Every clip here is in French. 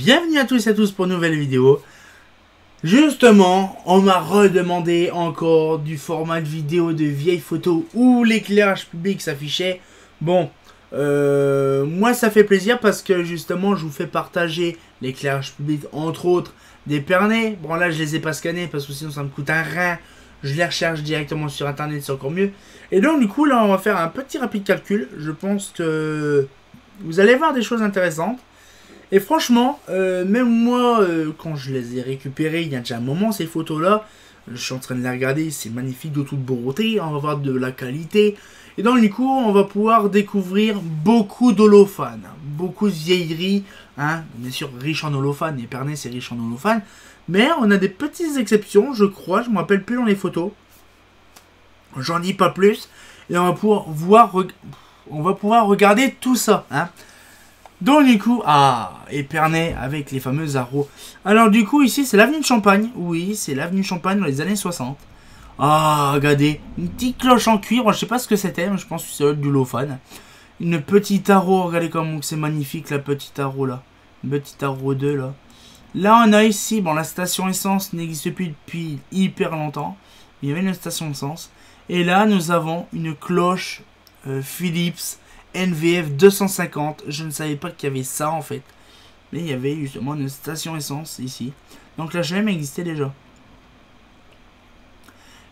Bienvenue à tous et à tous pour une nouvelle vidéo. Justement, on m'a redemandé encore du format de vidéo de vieilles photos où l'éclairage public s'affichait. Bon, moi ça fait plaisir parce que justement je vous fais partager l'éclairage public, entre autres d'Épernay. Bon là je les ai pas scannés parce que sinon ça me coûte un rein. Je les recherche directement sur internet, c'est encore mieux. Et donc du coup là on va faire un petit rapide calcul. Je pense que vous allez voir des choses intéressantes. Et franchement, même moi, quand je les ai récupérées, il y a déjà un moment, ces photos-là, je suis en train de les regarder, c'est magnifique de toute beauté, on va voir de la qualité. Et donc du coup, on va pouvoir découvrir beaucoup d'holophanes, beaucoup de vieilleries, hein, bien sûr riche en holophanes, Épernay c'est riche en holophanes, mais on a des petites exceptions, je crois, je ne me rappelle plus dans les photos. J'en dis pas plus, et on va pouvoir regarder tout ça, hein. Donc du coup, Épernay avec les fameux arrows. Alors du coup ici c'est l'avenue de Champagne. Oui, c'est l'avenue de Champagne dans les années 60. Regardez, une petite cloche en cuivre, je sais pas ce que c'était, mais je pense que c'est du holophane. Une petite arrow, regardez comme c'est magnifique la petite arrow là. Une petite arrow 2 là. Là on a ici, bon la station essence n'existe plus depuis hyper longtemps. Il y avait une station essence. Et là nous avons une cloche Philips NVF 250, je ne savais pas qu'il y avait ça en fait. Mais il y avait justement une station essence ici. Donc la HLM existait déjà.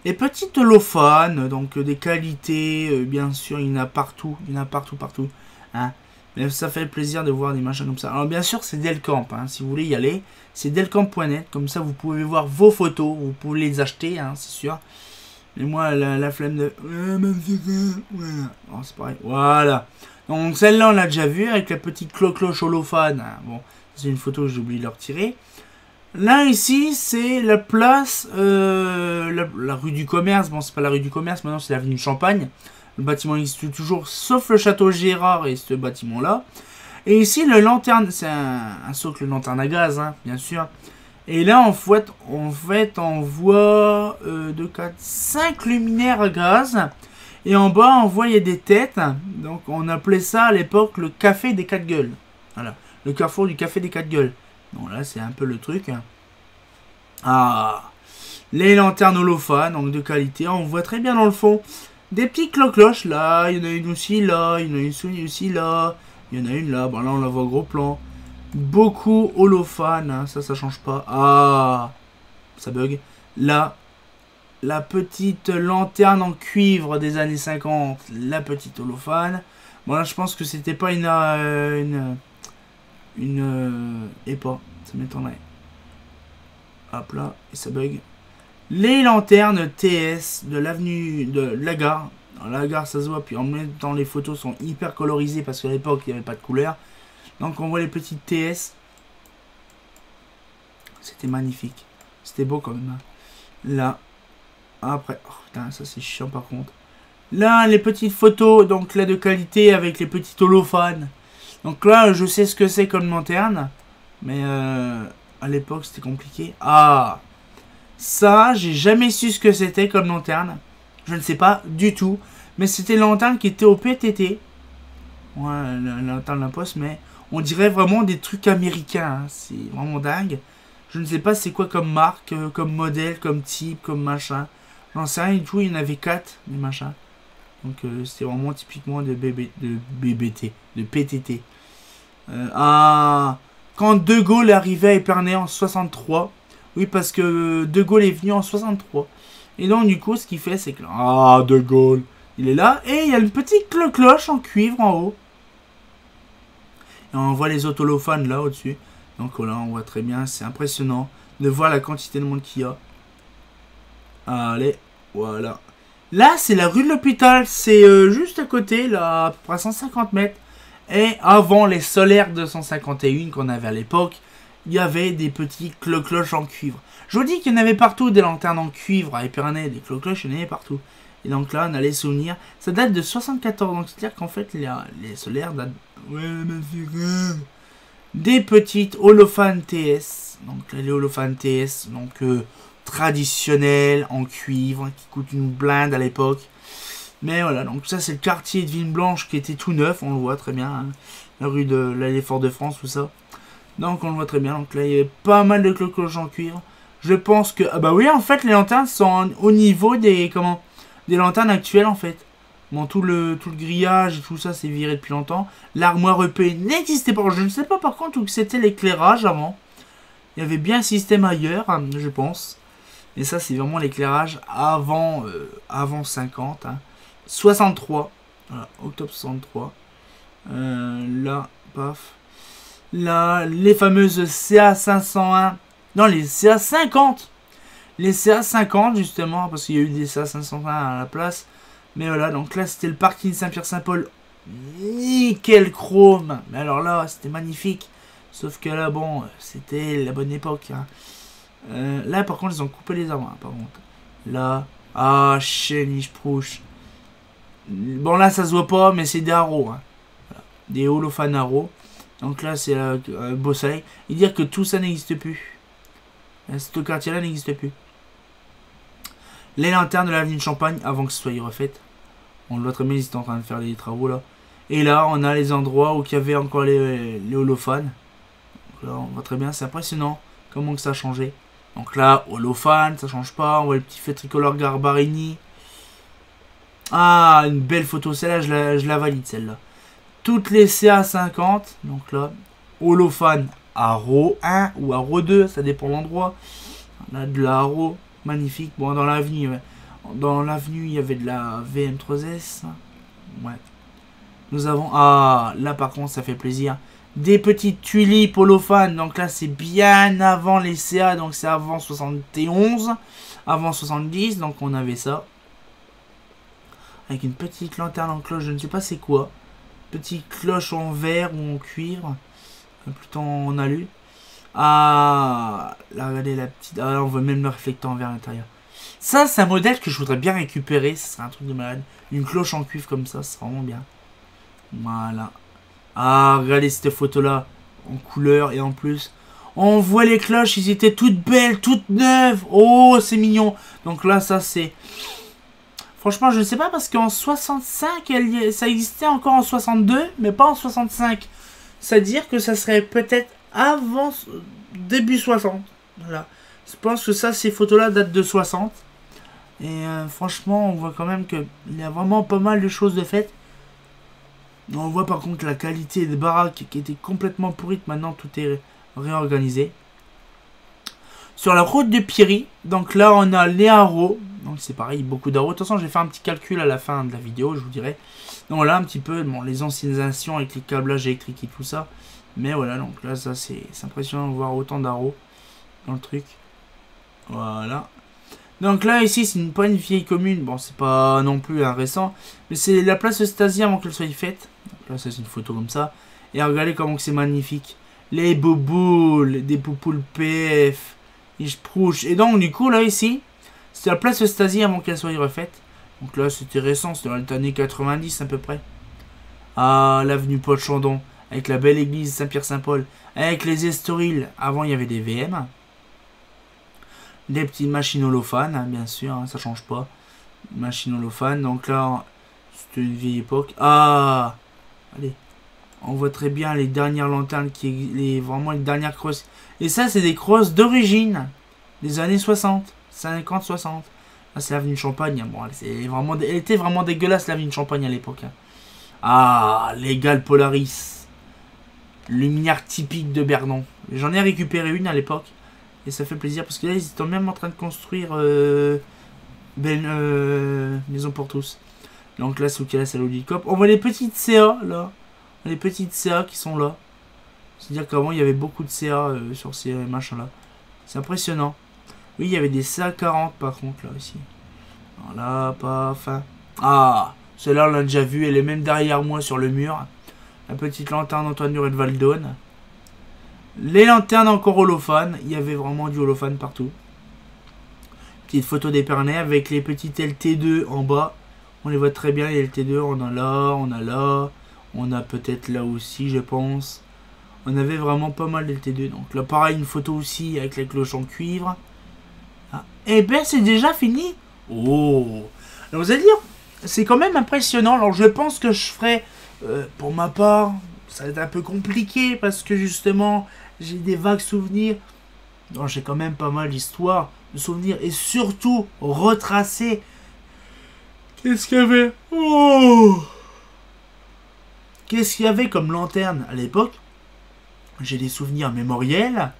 Les petites holophanes, donc des qualités, bien sûr, il y en a partout. Il y en a partout. Hein. Mais ça fait plaisir de voir des machins comme ça. Alors bien sûr, c'est Delcamp, hein, si vous voulez y aller. C'est delcamp.net, comme ça vous pouvez voir vos photos, vous pouvez les acheter, hein, c'est sûr. Et moi, la flemme de... Voilà. Oh, c'est pareil. Voilà. Donc, celle-là, on l'a déjà vue avec la petite cloche holophane. Bon, c'est une photo, j'ai oublié de la retirer. Là, ici, c'est la place... la rue du Commerce. Bon, c'est pas la rue du Commerce, maintenant, c'est l'avenue de Champagne. Le bâtiment existe toujours, sauf le château Gérard et ce bâtiment-là. Et ici, le lanterne... C'est un socle lanterne à gaz, hein, bien sûr. Et là, en fait, on voit 2, 4, 5 luminaires à gaz. Et en bas, on voit, il y a des têtes. Donc, on appelait ça à l'époque le café des 4 gueules. Voilà, le carrefour du café des 4 gueules. Bon, là, c'est un peu le truc. Les lanternes holophanes, donc de qualité. On voit très bien dans le fond des petits cloches là. Il y en a une aussi là. Il y en a une aussi là. Il y en a une là. Bon, là, on la voit gros plan. Beaucoup holophane, hein, ça change pas. Ça bug. Là, la petite lanterne en cuivre des années 50, la petite holophane. Bon là, je pense que c'était pas une EPA, ça m'étonnerait. Hop là, et ça bug. Les lanternes TS de l'avenue de la gare. Alors, la gare, ça se voit, puis en même temps, les photos sont hyper colorisées parce qu'à l'époque, il n'y avait pas de couleur. Donc on voit les petites TS. C'était magnifique. C'était beau quand même. Là. Après. Oh putain, ça c'est chiant par contre. Là, les petites photos. Donc là de qualité avec les petits holophanes. Donc là, je sais ce que c'est comme lanterne. Mais à l'époque, c'était compliqué. Ça, j'ai jamais su ce que c'était comme lanterne. Je ne sais pas du tout. Mais c'était une lanterne qui était au PTT. Ouais, la lanterne de la poste, mais... On dirait vraiment des trucs américains, hein. C'est vraiment dingue. Je ne sais pas c'est quoi comme marque, comme modèle, comme type, comme machin. J'en sais rien du tout, il y en avait 4, des machins. Donc c'était vraiment typiquement de BBT, de PTT. Quand De Gaulle arrivait à Épernay en 63. Oui, parce que De Gaulle est venu en 63. Et donc du coup, ce qu'il fait, c'est que... De Gaulle, il est là. Et il y a une petite cloche en cuivre en haut. Et on voit les autres holophanes là au-dessus. Donc là on voit très bien, c'est impressionnant de voir la quantité de monde qu'il y a. Allez, voilà. Là c'est la rue de l'hôpital, c'est juste à côté, là à peu près 150 mètres. Et avant les solaires 251 qu'on avait à l'époque, il y avait des petits cloches en cuivre. Je vous dis qu'il y en avait partout, des lanternes en cuivre à Épernay, des cloches, il y en avait partout. Et donc là, on a les souvenirs. Ça date de 74, donc c'est-à-dire qu'en fait, les solaires datent... Ouais, mais c'est grave. Des petites holophanes TS. Donc les holophanes TS, donc traditionnels, en cuivre, qui coûtent une blinde à l'époque. Mais voilà, donc ça c'est le quartier de Ville Blanche qui était tout neuf, on le voit très bien. Hein. La rue de l'Allée Fort-de-France, tout ça. Donc on le voit très bien. Donc là il y avait pas mal de cloches en cuivre. Je pense que... Ah bah oui, en fait les lanternes sont au niveau des... Comment? Des lanternes actuelles en fait. Bon, tout le grillage et tout ça c'est viré depuis longtemps. L'armoire EP n'existait pas. Je ne sais pas par contre où c'était l'éclairage avant. Il y avait bien un système ailleurs, je pense. Et ça c'est vraiment l'éclairage avant, avant 50. Hein. 63. Voilà, octobre 63. Là, paf. Là, les fameuses CA501. Non, les CA50. Les CA50, justement, parce qu'il y a eu des CA501 à la place. Mais voilà, donc là, c'était le parking Saint-Pierre-Saint-Paul. Nickel chrome. Mais alors là, c'était magnifique. Sauf que là, bon, c'était la bonne époque. Hein. Là, par contre, ils ont coupé les arbres, hein, par contre. Là, ah, chéniche prouche. Bon, là, ça se voit pas, mais c'est des haros. Hein. Voilà. Des holophanes haros. Donc là, c'est un beau soleil. Et dire que tout ça n'existe plus. Ce quartier-là n'existe plus. Les lanternes de l'avenue de Champagne, avant que ce soit refaite. On le voit très bien, ils étaient en train de faire les travaux là. Et là, on a les endroits où il y avait encore les holophanes. Donc là, on voit très bien, c'est impressionnant comment que ça a changé. Donc là, holophane, ça change pas. On voit le petit fait tricolore Garbarini. Ah, une belle photo, celle-là, je la valide, celle-là. Toutes les CA50, donc là, holophane Haro 1 ou Haro 2, ça dépend de l'endroit. On a de la Haro, magnifique. Bon, dans l'avenue, il y avait de la VM3S. Ouais. Nous avons, ah, là par contre, ça fait plaisir. Des petites tulipes holophanes, donc là, c'est bien avant les CA, donc c'est avant 71, avant 70, donc on avait ça. Avec une petite lanterne en cloche, je ne sais pas c'est quoi. Petite cloche en verre ou en cuivre. Plutôt en alu. Ah, là, regardez la petite. Ah, on voit même le réflecteur en verre à l'intérieur. Ça, c'est un modèle que je voudrais bien récupérer. Ce serait un truc de malade. Une cloche en cuivre comme ça, c'est vraiment bien. Voilà. Ah, regardez cette photo-là. En couleur et en plus. On voit les cloches, ils étaient toutes belles, toutes neuves. Oh, c'est mignon. Donc là, ça, c'est... Franchement, je ne sais pas parce qu'en 65, ça existait encore en 62, mais pas en 65. C'est-à-dire que ça serait peut-être avant début 60. Voilà. Je pense que ça, ces photos-là datent de 60. Et franchement, on voit quand même qu'il y a vraiment pas mal de choses de faites. On voit par contre la qualité des baraques qui était complètement pourrite. Maintenant, tout est réorganisé. Sur la route de Pierry, donc là, on a les haros. Donc c'est pareil, beaucoup d'haros. De toute façon, j'ai fait un petit calcul à la fin de la vidéo, je vous dirai. Donc là, un petit peu, bon, les anciennisations avec les câblages électriques et tout ça. Mais voilà, donc là, ça, c'est impressionnant de voir autant d'haros dans le truc. Voilà. Donc là, ici, c'est pas une vieille commune. Bon, c'est pas non plus un récent. Mais c'est la place Eustasie avant qu'elle soit faite. Donc là, ça, c'est une photo comme ça. Et regardez comment c'est magnifique. Les bouboules, des poupoules PF. Et donc, du coup, là, ici, c'était la place Eustasie avant qu'elle soit refaite. Donc là, c'était récent, c'était dans les années 90 à peu près. Ah, l'avenue Paul Chandon, avec la belle église Saint-Pierre-Saint-Paul, avec les Estoriles. Avant, il y avait des VM. Des petites machines holophanes, hein, bien sûr, hein, ça change pas. Machines holophanes, donc là, c'était une vieille époque. Ah, allez, on voit très bien les dernières lanternes, vraiment les dernières crosses. Et ça, c'est des crosses d'origine, des années 60, 50, 60. Là, c'est l'avenue de Champagne. Bon, elle était vraiment dégueulasse, l'avenue de Champagne à l'époque. Hein. Ah, les Galles Polaris. Lumière typique de Bernon. J'en ai récupéré une à l'époque. Et ça fait plaisir parce que là, ils étaient même en train de construire Maison pour tous. Donc là, c'est où qu'il y a la salle du COP. On voit les petites CA, là. Les petites CA qui sont là. C'est-à-dire qu'avant, il y avait beaucoup de CA sur ces machins-là. C'est impressionnant. Oui, il y avait des CA40 par contre, là, ici. Voilà, paf. Ah, celle-là, on l'a déjà vue. Elle est même derrière moi sur le mur. La petite lanterne Antoine Duret de Valdonne. Les lanternes encore holophanes. Il y avait vraiment du holophane partout. Petite photo d'Épernay avec les petites LT2 en bas. On les voit très bien, les LT2. On a là, on a là. On a peut-être là aussi, je pense. On avait vraiment pas mal d'LT2. Donc là, pareil, une photo aussi avec la cloche en cuivre. Ah. Et ben, c'est déjà fini. Oh. Alors, vous allez dire, c'est quand même impressionnant. Alors, je pense que je ferai, pour ma part, ça va être un peu compliqué parce que justement, j'ai des vagues souvenirs. Non, j'ai quand même pas mal d'histoires, de souvenirs et surtout retracer. Qu'est-ce qu'il y avait? Oh! Qu'est-ce qu'il y avait comme lanterne à l'époque? J'ai des souvenirs mémoriels,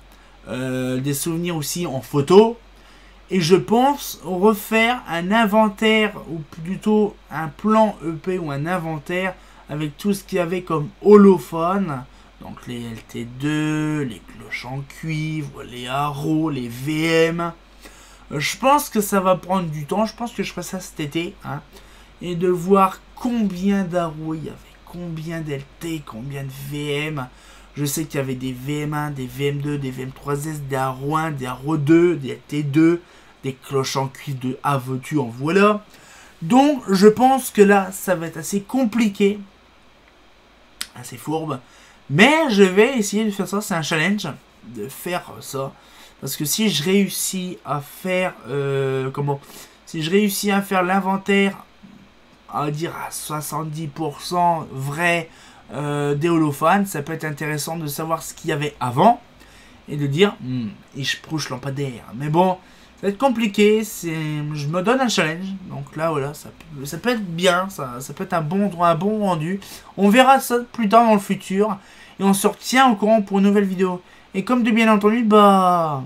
des souvenirs aussi en photo. Et je pense refaire un inventaire, ou plutôt un plan EP ou un inventaire avec tout ce qu'il y avait comme holophone. Donc les LT2, les cloches en cuivre, les Haro, les VM. Je pense que ça va prendre du temps, je pense que je ferai ça cet été. Hein, et de voir combien d'Haro il y avait, combien d'LT, combien de VM. Je sais qu'il y avait des VM1, des VM2, des VM3S, des Haro1, des Haro2, des LT2, des cloches en cuivre de A veux-tu en voilà. Donc je pense que là, ça va être assez compliqué, assez fourbe. Mais je vais essayer de faire ça, c'est un challenge, de faire ça. Parce que si je réussis à faire, si je réussis à faire l'inventaire, à dire à 70% vrai des holophanes, ça peut être intéressant de savoir ce qu'il y avait avant. Et de dire, ich prouche lampadaire. Mais bon, ça va être compliqué, je me donne un challenge. Donc là, voilà, ça peut être bien, ça peut être un bon rendu. On verra ça plus tard dans le futur. Et on se retient au courant pour une nouvelle vidéo. Et comme de bien entendu, bah...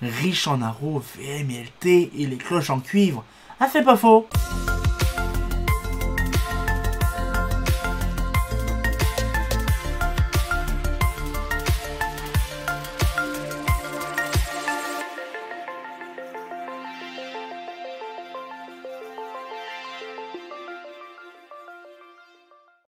riche en Haro, VM, LT et les cloches en cuivre. Ah, c'est pas faux.